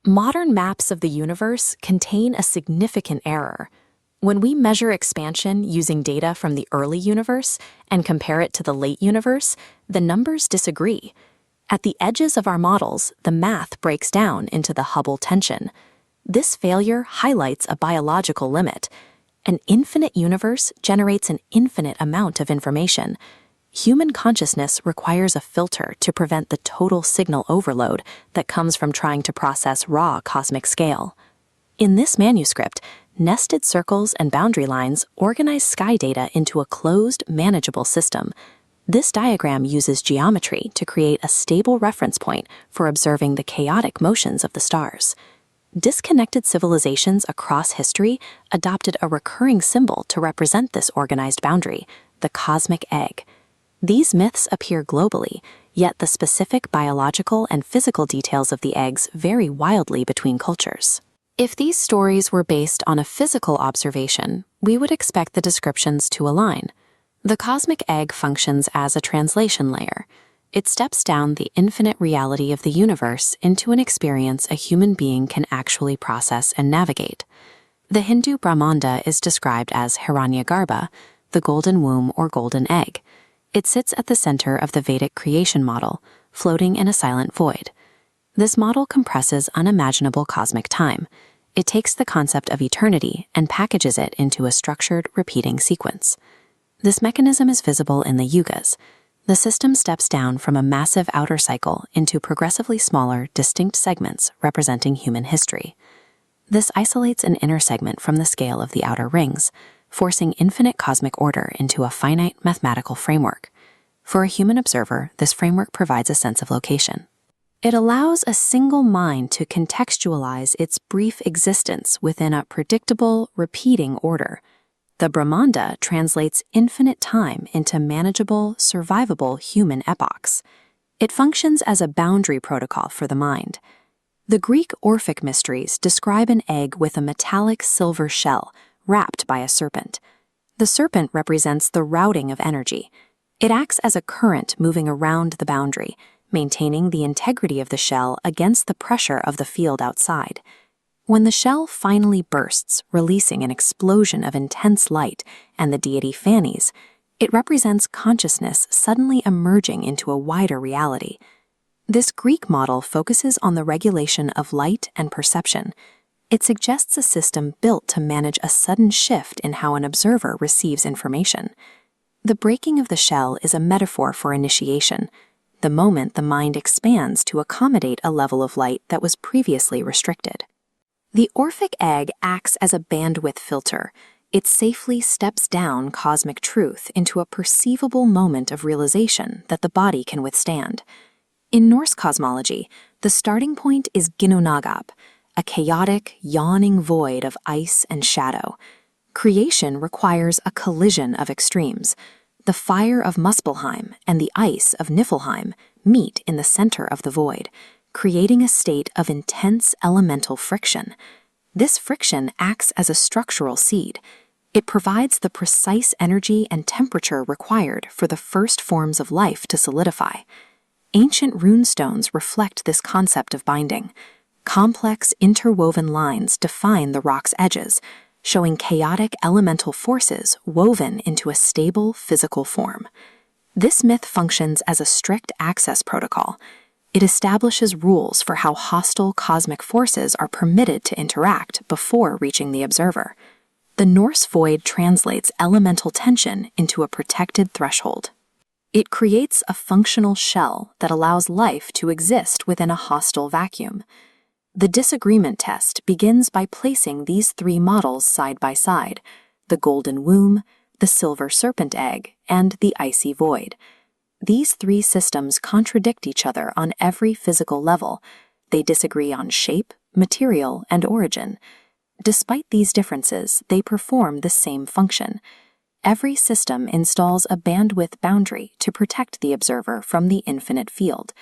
Modern maps of the universe contain a significant error. When we measure expansion using data from the early universe and compare it to the late universe, the numbers disagree. At the edges of our models, the math breaks down into the Hubble tension. This failure highlights a biological limit. An infinite universe generates an infinite amount of information. Human consciousness requires a filter to prevent the total signal overload that comes from trying to process raw cosmic scale. In this manuscript, nested circles and boundary lines organize sky data into a closed, manageable system. This diagram uses geometry to create a stable reference point for observing the chaotic motions of the stars. Disconnected civilizations across history adopted a recurring symbol to represent this organized boundary, the cosmic egg. These myths appear globally, yet the specific biological and physical details of the eggs vary wildly between cultures. If these stories were based on a physical observation, we would expect the descriptions to align. The cosmic egg functions as a translation layer. It steps down the infinite reality of the universe into an experience a human being can actually process and navigate. The Hindu Brahmanda is described as Hiranyagarbha, the golden womb or golden egg. It sits at the center of the Vedic creation model, floating in a silent void. This model compresses unimaginable cosmic time. It takes the concept of eternity and packages it into a structured, repeating sequence. This mechanism is visible in the yugas. The system steps down from a massive outer cycle into progressively smaller, distinct segments representing human history. This isolates an inner segment from the scale of the outer rings, forcing infinite cosmic order into a finite mathematical framework. For a human observer, this framework provides a sense of location. It allows a single mind to contextualize its brief existence within a predictable, repeating order. The Brahmanda translates infinite time into manageable, survivable human epochs. It functions as a boundary protocol for the mind. The Greek Orphic mysteries describe an egg with a metallic silver shell, wrapped by a serpent. The serpent represents the routing of energy. It acts as a current moving around the boundary, maintaining the integrity of the shell against the pressure of the field outside. When the shell finally bursts, releasing an explosion of intense light, and the deity fannies, it represents consciousness suddenly emerging into a wider reality. This Greek model focuses on the regulation of light and perception. It suggests a system built to manage a sudden shift in how an observer receives information. The breaking of the shell is a metaphor for initiation, the moment the mind expands to accommodate a level of light that was previously restricted. The Orphic egg acts as a bandwidth filter. It safely steps down cosmic truth into a perceivable moment of realization that the body can withstand. In Norse cosmology, the starting point is Ginnungagap, a chaotic, yawning void of ice and shadow. Creation requires a collision of extremes. The fire of Muspelheim and the ice of Niflheim meet in the center of the void, creating a state of intense elemental friction. This friction acts as a structural seed. It provides the precise energy and temperature required for the first forms of life to solidify. Ancient runestones reflect this concept of binding. Complex, interwoven lines define the rock's edges, showing chaotic elemental forces woven into a stable physical form. This myth functions as a strict access protocol. It establishes rules for how hostile cosmic forces are permitted to interact before reaching the observer. The Norse void translates elemental tension into a protected threshold. It creates a functional shell that allows life to exist within a hostile vacuum. The disagreement test begins by placing these three models side by side: the golden womb, the silver serpent egg, and the icy void. These three systems contradict each other on every physical level. They disagree on shape, material, and origin. Despite these differences, they perform the same function. Every system installs a bandwidth boundary to protect the observer from the infinite field.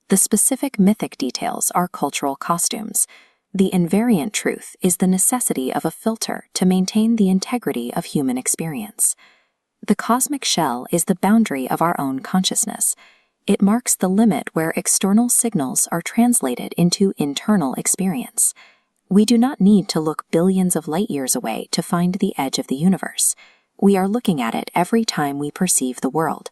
The specific mythic details are cultural costumes. The invariant truth is the necessity of a filter to maintain the integrity of human experience. The cosmic shell is the boundary of our own consciousness. It marks the limit where external signals are translated into internal experience. We do not need to look billions of light years away to find the edge of the universe. We are looking at it every time we perceive the world.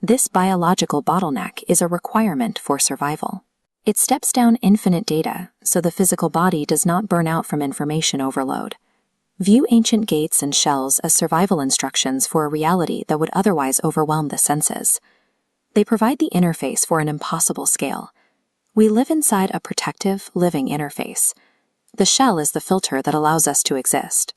This biological bottleneck is a requirement for survival. It steps down infinite data, so the physical body does not burn out from information overload. View ancient gates and shells as survival instructions for a reality that would otherwise overwhelm the senses. They provide the interface for an impossible scale. We live inside a protective, living interface. The shell is the filter that allows us to exist.